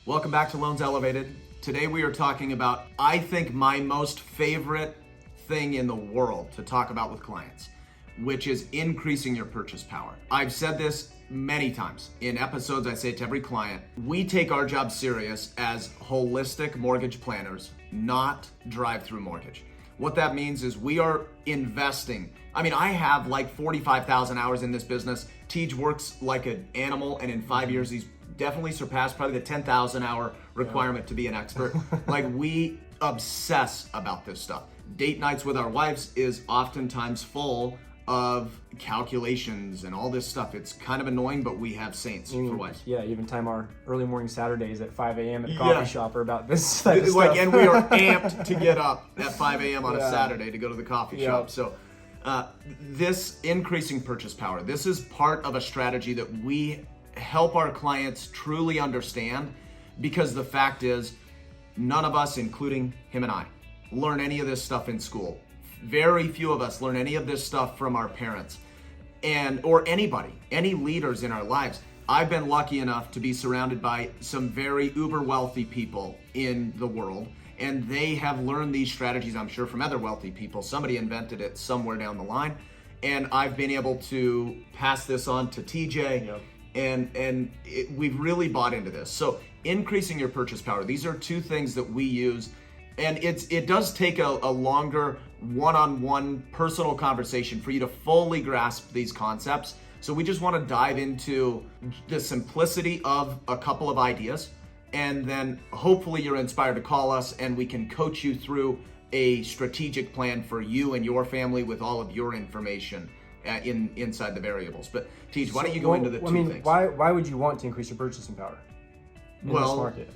Welcome back to Loans Elevated. Today we are talking about, I think, my most favorite thing in the world to talk about with clients, which is increasing your purchase power. I've said this many times in episodes. I say it to every client, we take our job serious as holistic mortgage planners, not drive-through mortgage. What that means is we are investing. I mean, I have like 45,000 hours in this business. Tej works like an animal, and in 5 years, he's definitely surpassed probably the 10,000 hour requirement to be an expert. Like, we obsess about this stuff. Date nights with our wives is oftentimes full of calculations and all this stuff. It's kind of annoying, but we have saints for wives. Yeah, even time our early morning Saturdays at 5 a.m. at the coffee shop are about this type of like, stuff. and we are amped to get up at 5 a.m. on a Saturday to go to the coffee shop. So this increasing purchase power, this is part of a strategy that we help our clients truly understand, because the fact is, none of us, including him and I, learn any of this stuff in school. Very few of us learn any of this stuff from our parents or anybody, any leaders in our lives. I've been lucky enough to be surrounded by some very uber wealthy people in the world, and they have learned these strategies, I'm sure, from other wealthy people. Somebody invented it somewhere down the line, and I've been able to pass this on to TJ. Yep. And we've really bought into this. So increasing your purchase power, these are two things that we use, and it does take a longer one-on-one personal conversation for you to fully grasp these concepts. So we just want to dive into the simplicity of a couple of ideas, and then hopefully you're inspired to call us and we can coach you through a strategic plan for you and your family with all of your information inside the variables. But Tej, why don't you go into the two things? Why would you want to increase your purchasing power in this market?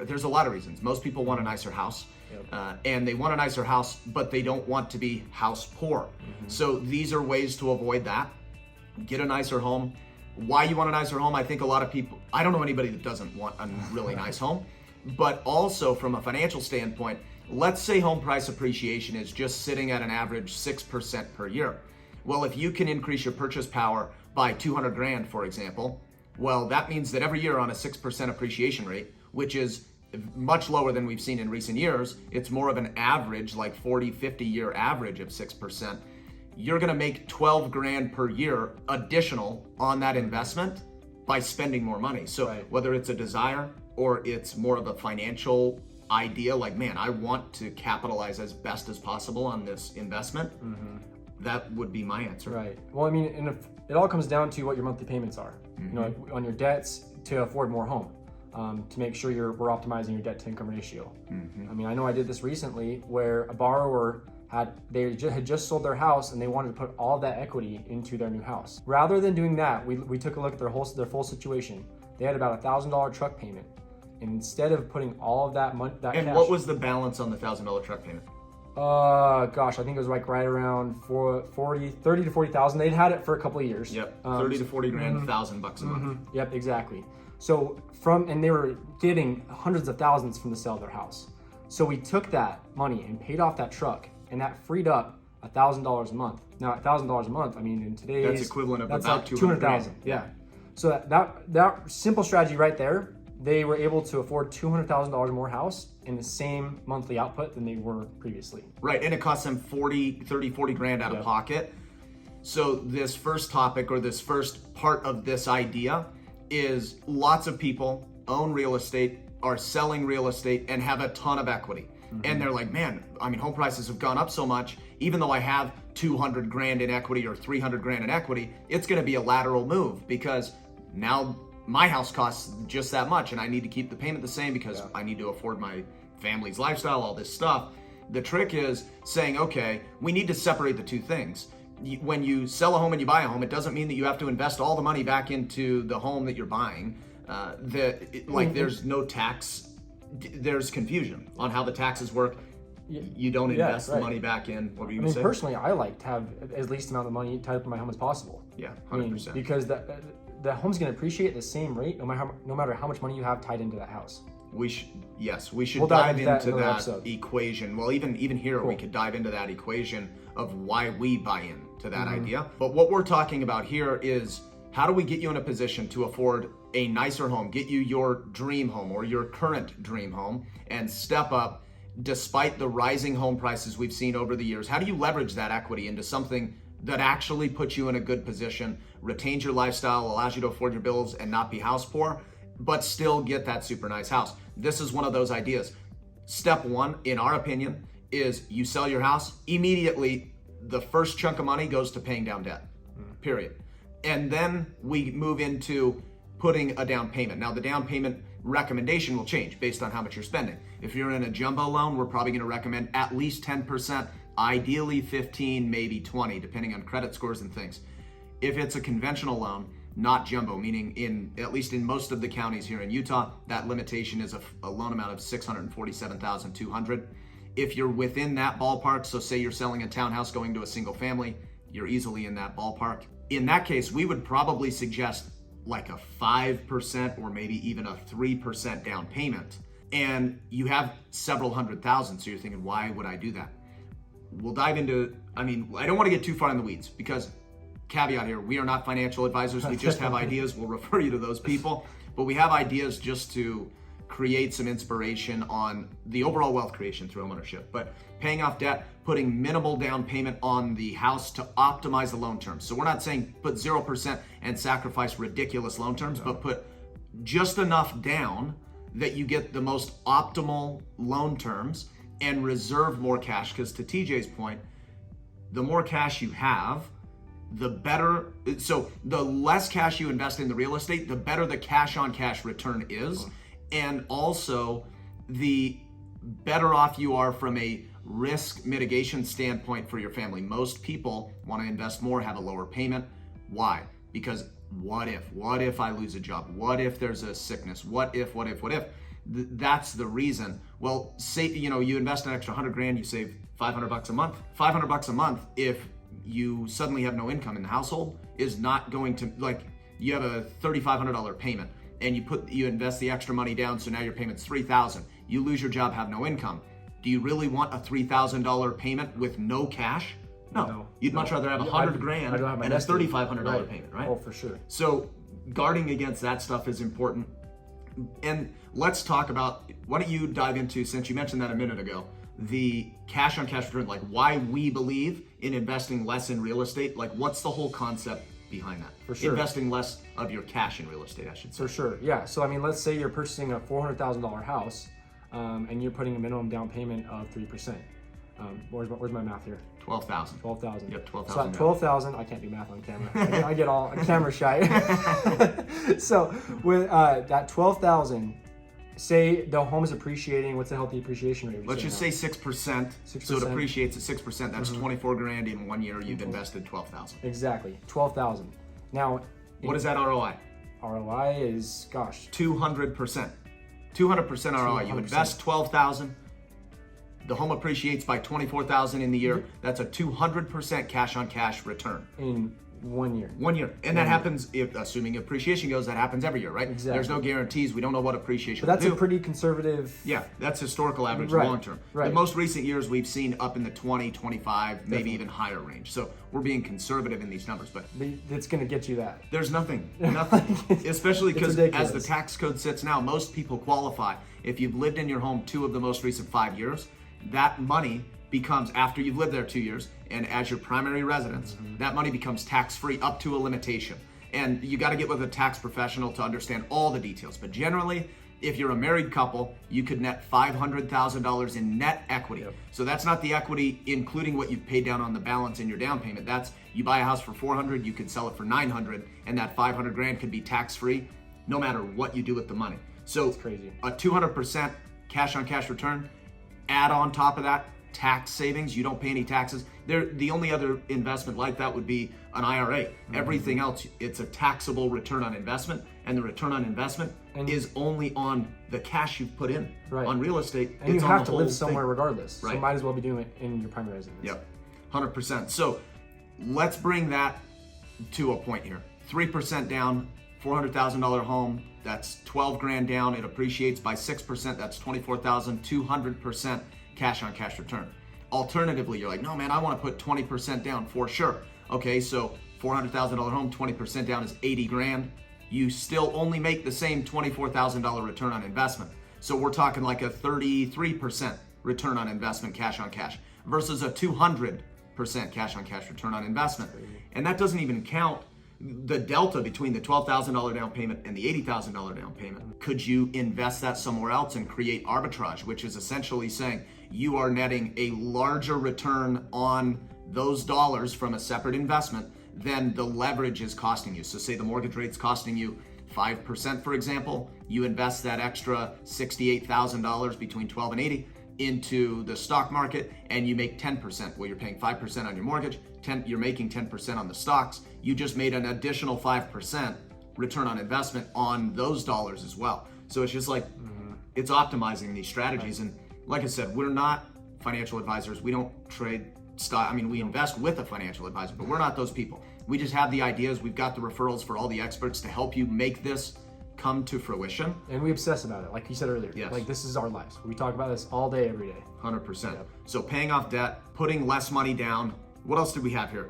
There's a lot of reasons. Most people want a nicer house, and they want a nicer house, but they don't want to be house poor. Mm-hmm. So these are ways to avoid that. Get a nicer home. Why you want a nicer home? I think a lot of people, I don't know anybody that doesn't want a really nice home, but also from a financial standpoint, let's say home price appreciation is just sitting at an average 6% per year. Well, if you can increase your purchase power by 200 grand, for example, well, that means that every year on a 6% appreciation rate, which is much lower than we've seen in recent years, it's more of an average, like 40, 50 year average of 6%. You're gonna make 12 grand per year additional on that investment by spending more money. So whether it's a desire or it's more of a financial idea, like, man, I want to capitalize as best as possible on this investment, that would be my answer. Right. Well, I mean, and it all comes down to what your monthly payments are, you know, on your debts to afford more home, to make sure we're optimizing your debt to income ratio. I mean, I know I did this recently where a borrower had just sold their house and they wanted to put all of that equity into their new house. Rather than doing that, we took a look at their full situation. They had about $1,000 truck payment. And instead of putting all of that money, and cash, what was the balance on the $1,000 truck payment? Gosh, I think it was like right around 30 to 40,000. They'd had it for a couple of years. Yep, 30 to 40 grand, $1,000 a month. Yep, exactly. So and they were getting hundreds of thousands from the sale of their house. So we took that money and paid off that truck, and that freed up $1,000 a month. Now, $1,000 a month, I mean, in today's, that's equivalent of about like 200,000. Yeah. So that simple strategy right there, they were able to afford $200,000 more house in the same monthly output than they were previously. Right, and it cost them 40 grand out of pocket. So this first topic, or this first part of this idea, is lots of people own real estate, are selling real estate, and have a ton of equity. And they're like, man, I mean, home prices have gone up so much, even though I have 200 grand in equity or 300 grand in equity, it's gonna be a lateral move because now my house costs just that much and I need to keep the payment the same because I need to afford my family's lifestyle, all this stuff. The trick is saying, okay, we need to separate the two things. When you sell a home and you buy a home, it doesn't mean that you have to invest all the money back into the home that you're buying. There's no tax, there's confusion on how the taxes work. You don't invest the money back in. What were you going to say? Personally, I like to have as least amount of money tied up in my home as possible. Yeah, 100%. Because the home's going to appreciate at the same rate no matter how much money you have tied into that house. We should dive into that equation. Well, even here, we could dive into that equation of why we buy in to that idea. But what we're talking about here is how do we get you in a position to afford a nicer home, get you your dream home or your current dream home, and step up despite the rising home prices we've seen over the years. How do you leverage that equity into something that actually puts you in a good position, retains your lifestyle, allows you to afford your bills and not be house poor, but still get that super nice house? This is one of those ideas. Step one, in our opinion, is you sell your house, immediately the first chunk of money goes to paying down debt, period. And then we move into putting a down payment. Now the down payment recommendation will change based on how much you're spending. If you're in a jumbo loan, we're probably gonna recommend at least 10%, ideally 15, maybe 20, depending on credit scores and things. If it's a conventional loan, not jumbo, meaning at least in most of the counties here in Utah, that limitation is a loan amount of $647,200. If you're within that ballpark, so say you're selling a townhouse going to a single family, you're easily in that ballpark. In that case, we would probably suggest like a 5% or maybe even a 3% down payment. And you have several $100,000. So you're thinking, why would I do that? We'll dive into, I don't want to get too far in the weeds because caveat here, we are not financial advisors. We just have ideas. We'll refer you to those people, but we have ideas just to create some inspiration on the overall wealth creation through homeownership. But paying off debt, putting minimal down payment on the house to optimize the loan terms. So we're not saying put 0% and sacrifice ridiculous loan terms, but put just enough down that you get the most optimal loan terms and reserve more cash. Because to TJ's point, the more cash you have, the better. So the less cash you invest in the real estate, the better the cash on cash return is. And also the better off you are from a risk mitigation standpoint for your family. Most people want to invest more, have a lower payment. Why? Because what if I lose a job? What if there's a sickness? What if? That's the reason. Well, say, you invest an extra $100,000, you save $500 a month. $500 a month, if you suddenly have no income in the household, is not going to, like, you have a $3,500 payment and you invest the extra money down, so now your payment's $3,000. You lose your job, have no income. Do you really want a $3,000 payment with no cash? No. You'd much rather have $100,000 and a $3,500 payment, right? Oh, for sure. So guarding against that stuff is important. And let's talk about, why don't you dive into, since you mentioned that a minute ago, the cash on cash return, like why we believe in investing less in real estate. Like what's the whole concept behind that? For sure. Investing less of your cash in real estate, I should say. For sure, yeah. So let's say you're purchasing a $400,000 house and you're putting a minimum down payment of 3%. Where's my math here? 12,000. 12,000. Yep, 12,000. So at 12,000, I can't do math on camera. I get all camera shy. So with that 12,000, say the home is appreciating. What's the healthy appreciation rate? Let's just say 6%. So it appreciates at 6%. That's $24,000 in 1 year. You've invested 12,000. Exactly, 12,000. Now, what is that ROI? ROI is 200%. 200% ROI. You invest 12,000. The home appreciates by 24,000 in the year. That's a 200% cash on cash return. In 1 year. 1 year. And that happens, assuming appreciation goes, that happens every year, right? Exactly. There's no guarantees. We don't know what appreciation But that's will do. a pretty conservative. Yeah, that's historical average Right, long term. right. The most recent years we've seen up in the 20, 25, maybe even higher range. So we're being conservative in these numbers, but It's going to get you that. there's nothing, especially because as the tax code sits now, most people qualify. If you've lived in your home 2 of the most recent 5 years, that money becomes, after you've lived there 2 years and as your primary residence, that money becomes tax-free up to a limitation. And you got to get with a tax professional to understand all the details. But generally, if you're a married couple, you could net $500,000 in net equity. Yep. So that's not the equity including what you've paid down on the balance in your down payment. That's, you buy a house for $400,000, you could sell it for $900,000, and that $500,000 could be tax-free no matter what you do with the money. So That's crazy. A 200% cash on cash return, add on top of that tax savings. You don't pay any taxes. The only other investment like that would be an IRA. Everything else, it's a taxable return on investment, and the return on investment is only on the cash you've put in. Right. On real estate, And it's you on have the to live whole somewhere thing. regardless. Right. So might as well be doing it in your primary residence. Yep, 100%. So let's bring that to a point here. 3% down, $400,000 home, that's $12,000 down. It appreciates by 6%. That's 24,200% cash on cash return. Alternatively, you're like, no man, I want to put 20% down for sure. Okay, so $400,000 home, 20% down is 80 grand. You still only make the same $24,000 return on investment. So we're talking like a 33% return on investment cash on cash versus a 200% cash on cash return on investment. And that doesn't even count the delta between the $12,000 down payment and the $80,000 down payment. Could you invest that somewhere else and create arbitrage, which is essentially saying you are netting a larger return on those dollars from a separate investment than the leverage is costing you. So say the mortgage rate's costing you 5%, for example, you invest that extra $68,000 between 12 and 80 into the stock market and you make 10%. Well, you're paying 5% on your mortgage, you're making 10% on the stocks. You just made an additional 5% return on investment on those dollars as well. So it's just like, it's optimizing these strategies. And like I said, we're not financial advisors. We don't trade stock. I mean, we invest with a financial advisor, but we're not those people. We just have the ideas. We've got the referrals for all the experts to help you make this come to fruition. And we obsess about it, like you said earlier. Yes. Like this is our lives. We talk about this all day, every day. 100%. Yep. So paying off debt, putting less money down. What else did we have here?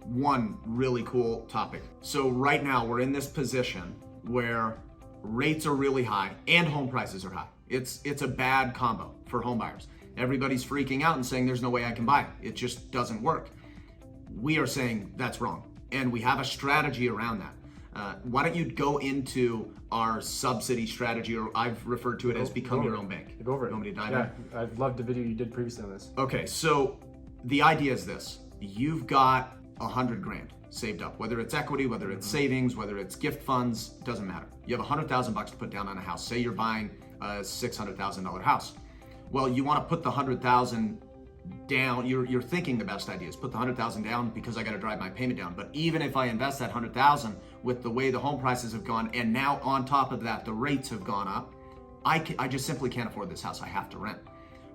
One really cool topic. So right now we're in this position where rates are really high and home prices are high. It's a bad combo for home buyers. Everybody's freaking out and saying there's no way I can buy it. It just doesn't work. We are saying that's wrong. And we have a strategy around that. Why don't you go into our subsidy strategy, or I've referred to it as become your own bank. Go over it. You want me to dive in? I've loved the video you did previously on this. Okay, so the idea is this. You've got 100 grand saved up, whether it's equity, whether it's savings, whether it's gift funds, doesn't matter. You have $100,000 to put down on a house. Say you're buying a $600,000 house. Well, you want to put the 100,000 down. You're thinking the best idea is put the 100,000 down because I got to drive my payment down. But even if I invest that 100,000 with the way the home prices have gone, and now on top of that, the rates have gone up, I just simply can't afford this house. I have to rent.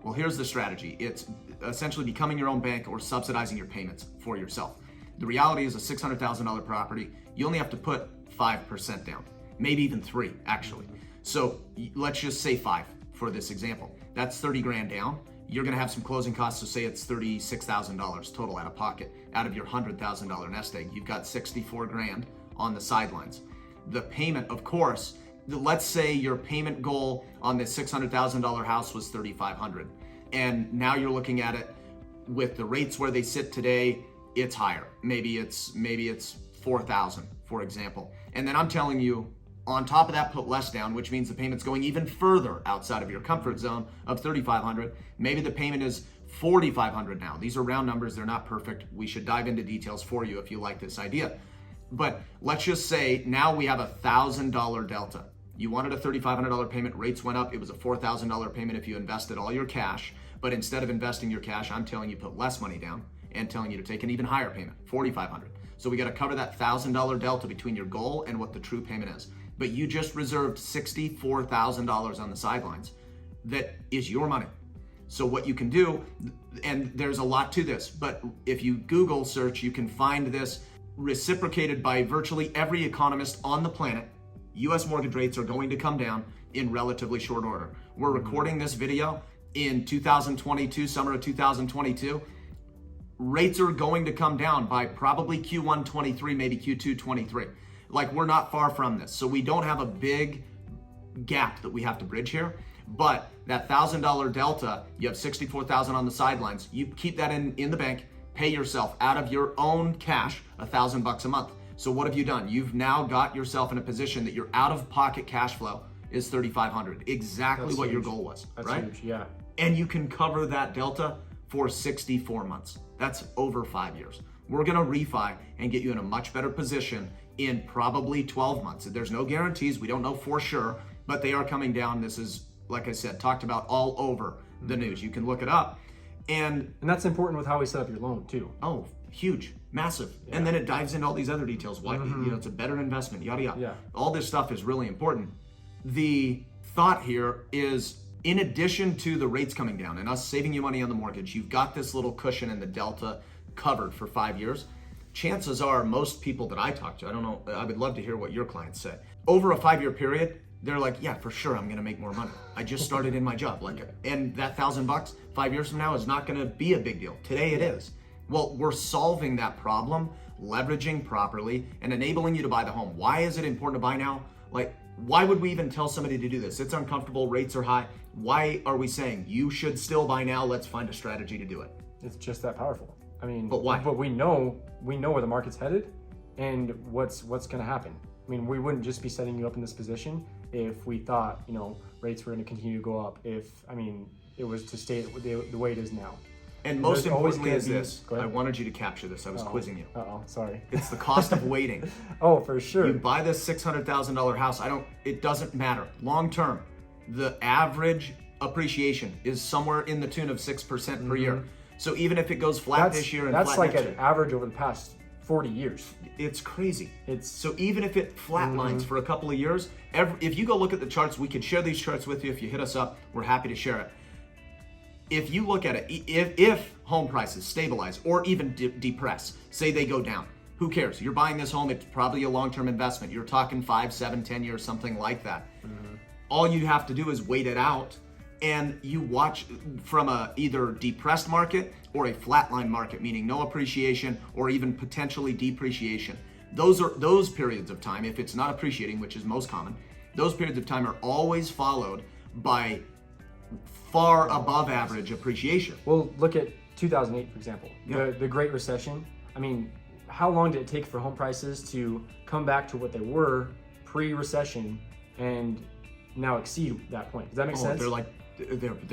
Well, here's the strategy. It's essentially becoming your own bank or subsidizing your payments for yourself. The reality is a $600,000 property, you only have to put 5% down, maybe even 3 actually. So let's just say 5 for this example. That's 30 grand down. You're gonna have some closing costs, so say it's $36,000 total out of pocket. Out of your $100,000 nest egg, you've got 64 grand on the sidelines. The payment, of course, let's say your payment goal on this $600,000 house was $3,500. And now you're looking at it with the rates where they sit today, it's higher. Maybe it's 4,000, for example. And then I'm telling you, on top of that, put less down, which means the payment's going even further outside of your comfort zone of $3,500. Maybe the payment is $4,500 now. These are round numbers, they're not perfect. We should dive into details for you if you like this idea. But let's just say now we have a $1,000 delta. You wanted a $3,500 payment, rates went up, it was a $4,000 payment if you invested all your cash. But instead of investing your cash, I'm telling you put less money down and telling you to take an even higher payment, $4,500. So we got to cover that $1,000 delta between your goal and what the true payment is. But you just reserved $64,000 on the sidelines. That is your money. So what you can do, and there's a lot to this, but if you Google search, you can find this reciprocated by virtually every economist on the planet. US mortgage rates are going to come down in relatively short order. We're recording this video in 2022, summer of 2022. Rates are going to come down by probably Q1 23, maybe Q2 23. Like, we're not far from this. So we don't have a big gap that we have to bridge here, but that $1,000 delta, you have 64,000 on the sidelines. You keep that in the bank, pay yourself out of your own cash $1,000 a month. So what have you done? You've now got yourself in a position that your out of pocket cash flow is $3,500, exactly That's what huge. Your goal was, That's right? huge, yeah. And you can cover that delta for 64 months. That's over 5 years. We're gonna refi and get you in a much better position in probably 12 months. There's no guarantees, we don't know for sure, but they are coming down. This is, like I said, talked about all over the news. You can look it up. And that's important with how we set up your loan too. Oh, huge, massive. Yeah. And then it dives into all these other details. Why, it's a better investment, yada, yada. Yeah. All this stuff is really important. The thought here is, in addition to the rates coming down and us saving you money on the mortgage, you've got this little cushion in the delta covered for 5 years. Chances are most people that I talk to, I don't know, I would love to hear what your clients say. Over a 5-year period, they're like, yeah, for sure, I'm gonna make more money. I just started in my job. And that $1,000 5 years from now is not gonna be a big deal. Today it is. Well, we're solving that problem, leveraging properly, and enabling you to buy the home. Why is it important to buy now? Like, why would we even tell somebody to do this? It's uncomfortable, rates are high. Why are we saying you should still buy now? Let's find a strategy to do it. It's just that powerful. I mean, but why? But we know where the market's headed and what's going to happen. I mean, we wouldn't just be setting you up in this position if we thought, you know, rates were going to continue to go up. If, I mean, it was to stay the way it is now. And most importantly is this. I wanted you to capture this. I was quizzing you. Sorry. It's the cost of waiting. Oh, for sure. You buy this $600,000 house. It doesn't matter. Long term, the average appreciation is somewhere in the tune of 6% per year. So even if it goes flat this year and that's flat like next an year, average over the past 40 years. It's crazy. It's so even if it flatlines for a couple of years, if you go look at the charts, we could share these charts with you. If you hit us up, we're happy to share it. If you look at it, if home prices stabilize or even depress, say they go down, who cares? You're buying this home, it's probably a long-term investment. You're talking 5, 7, 10 years, something like that. All you have to do is wait it out, and you watch from a either depressed market or a flatline market, meaning no appreciation or even potentially depreciation. Those periods of time, if it's not appreciating, which is most common, those periods of time are always followed by far above average appreciation. Well, look at 2008, for example, the Great Recession. I mean, how long did it take for home prices to come back to what they were pre-recession and now exceed that point? Does that make sense? They're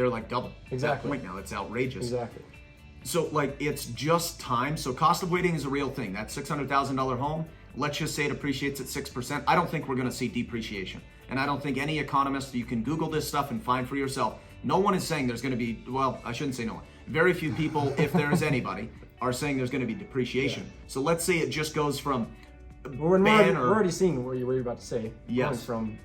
like double. Exactly. That point now. It's outrageous. Exactly. So like it's just time. So cost of waiting is a real thing. That $600,000 home, let's just say it appreciates at 6%. I don't think we're going to see depreciation. And I don't think any economist, you can Google this stuff and find for yourself. No one is saying there's going to be, well, I shouldn't say no one. Very few people, if there is anybody, are saying there's going to be depreciation. So let's say it just goes from we're already seeing what you're about to say. Yes. Going from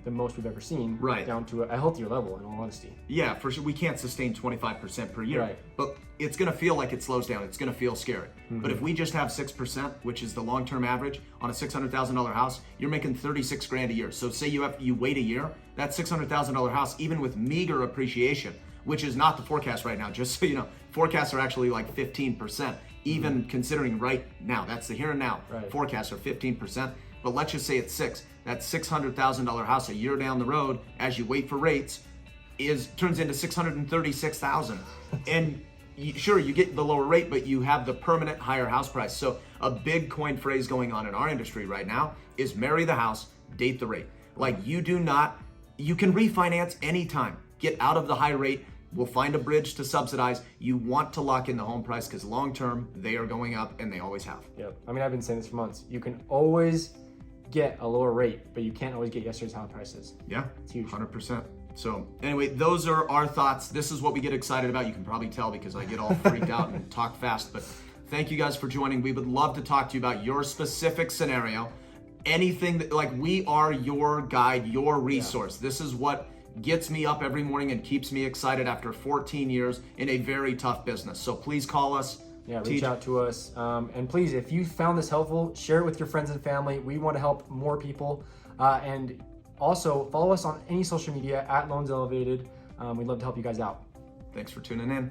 the most we've ever seen down to a healthier level, in all honesty. Yeah, for sure. We can't sustain 25% per year. Right. But it's going to feel like it slows down. It's going to feel scary. But if we just have 6%, which is the long-term average on a $600,000 house, you're making $36,000 a year. So say you wait a year, that $600,000 house, even with meager appreciation, which is not the forecast right now, just so you know, forecasts are actually like 15%, even considering right now. That's the here and now. Right. Forecasts are 15%. But let's just say it's 6. That $600,000 house a year down the road, as you wait for rates, turns into $636,000. And sure, you get the lower rate, but you have the permanent higher house price. So a big coin phrase going on in our industry right now is marry the house, date the rate. Like you can refinance anytime. Get out of the high rate. We'll find a bridge to subsidize. You want to lock in the home price because long term, they are going up and they always have. Yep. I mean, I've been saying this for months. You can always get a lower rate, but you can't always get yesterday's house prices. Yeah, it's huge. 100%. So anyway, those are our thoughts. This is what we get excited about. You can probably tell because I get all freaked out and talk fast, but thank you guys for joining. We would love to talk to you about your specific scenario. Anything that, like, we are your guide, your resource. This is what gets me up every morning and keeps me excited after 14 years in a very tough business. So please call us. Yeah, reach out to us. And please, if you found this helpful, share it with your friends and family. We want to help more people. And also, follow us on any social media at Loans Elevated. We'd love to help you guys out. Thanks for tuning in.